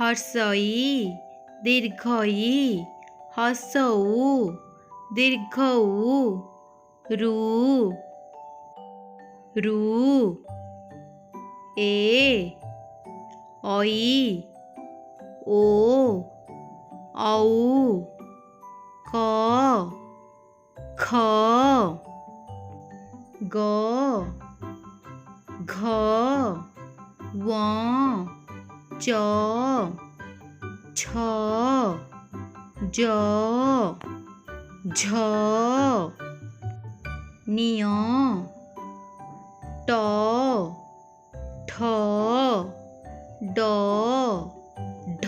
हर्षई दीर्घई हसौ दीर्घौ रू रू ए ऐ ओ औ क ख ग घ व च छ ज झ निय ट ठ ड ढ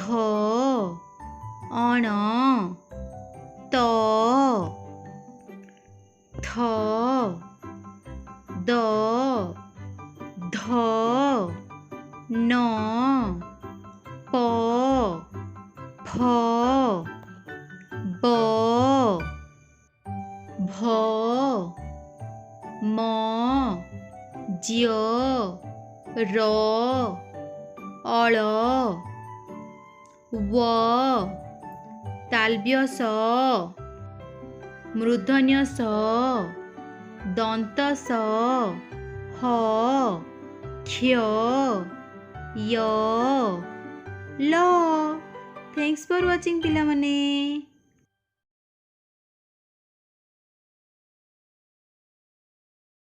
अण त थ द ध न प फ ब भ म ज्य र अळ व तालव्य स मूर्धन्य स दंत स ह क्ष य ल। थैंक्स फॉर वाचिंग पिला मने।